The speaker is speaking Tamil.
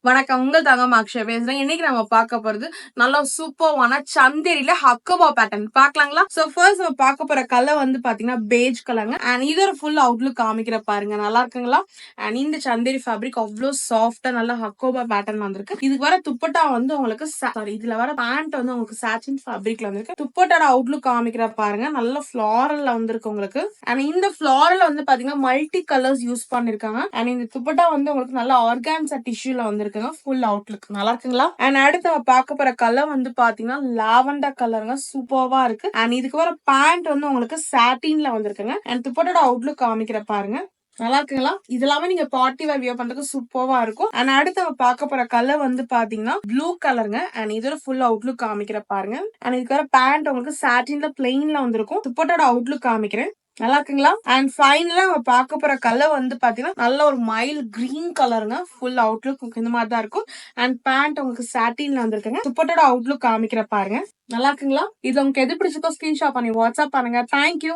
வணக்கம். உங்கள் தங்கம் அக்ஷயா பேசுறேன். இன்னைக்கு நம்ம பார்க்க போறது நல்ல சூப்பர்வான சந்தேரியில ஹக்கோபா பேட்டர்ன் பார்க்கலாங்களா? சோ ஃபர்ஸ்ட் நம்ம பார்க்க போற கலர் வந்து பாத்தீங்கன்னா பேஜ் கலருங்க. அண்ட் இதோட ஃபுல் அவுட்லுக் காமிக்கிற பாருங்க. நல்லா இருக்குங்களா? அண்ட் இந்த சந்தேரி ஃபேப்ரிக் அவ்வளோ சாஃப்டா நல்ல ஹக்கோபா பேட்டர்ன் வந்திருக்கு. இதுக்கு வர துப்பட்டா வந்து உங்களுக்கு இதுல வர பேண்ட் வந்து உங்களுக்கு சாட்டின் ஃபேப்ரிக்ல வந்திருக்கு. துப்பட்டாட அவுட்லுக் காமிக்கிற பாருங்க. நல்ல ஃபிளாரல்ல வந்திருக்கு உங்களுக்கு. அண்ட் இந்த ஃபிளாரல் வந்து பாத்தீங்கன்னா மல்டி கலர்ஸ் யூஸ் பண்ணிருக்காங்க. அண்ட் இந்த துப்பட்டா வந்து உங்களுக்கு நல்ல ஆர்கான்சா டிஷ்யூல வந்திருக்கு. ஃபுல் அவுட்லுக் நல்லா இருக்குங்களா? அண்ட் அடுத்து நம்ம பார்க்க போற கலர் வந்து பாத்தீங்கன்னா லாவெண்டர் கலருங்க. சூப்பர்வா இருக்கு. அண்ட் இதுக்கு வர பேண்ட் வந்து உங்களுக்கு சாட்டின்ல வந்திருக்குங்க. அண்ட் துப்பட்டோட அவுட்லுக் காமிக்கிற பாருங்க. நல்லா இருக்குங்களா? இதெல்லாமே நீங்க பார்ட்டி வேர் வியர் பண்றதுக்கு சூப்பர்வா இருக்கும். அண்ட் அடுத்து நம்ம பார்க்க போற கலர் வந்து பாத்தீங்கன்னா ப்ளூ கலருங்க. அண்ட் இதோட ஃபுல் அவுட்லுக் காமிக்கிற பாருங்க. அண்ட் இதுக்கு வர பேண்ட் உங்களுக்கு சாட்டின்ல பிளெயின்ல வந்திருக்கும். துப்பட்டோட அவுட்லுக் காமிக்கிறேன். நல்லா இருக்குங்களா? அண்ட் ஃபைனலா நம்ம பார்க்க போற கலர் வந்து பாத்தீங்கன்னா நல்ல ஒரு மைல் கிரீன் கலருங்க. ஃபுல் அவுட்லுக் இந்த மாதிரி தான் இருக்கும். அண்ட் பேண்ட் உங்களுக்கு சாட்டின்ல வந்திருக்குங்க. துப்பட்டோட அவுட்லுக் காமிக்கிற பாருங்க. நல்லா இருக்குங்களா? இது உங்களுக்கு எது பிடிச்சிருக்கோ ஸ்கிரீன்ஷாட் பண்ணி வாட்ஸ்அப் பண்ணுங்க. தேங்க்யூ.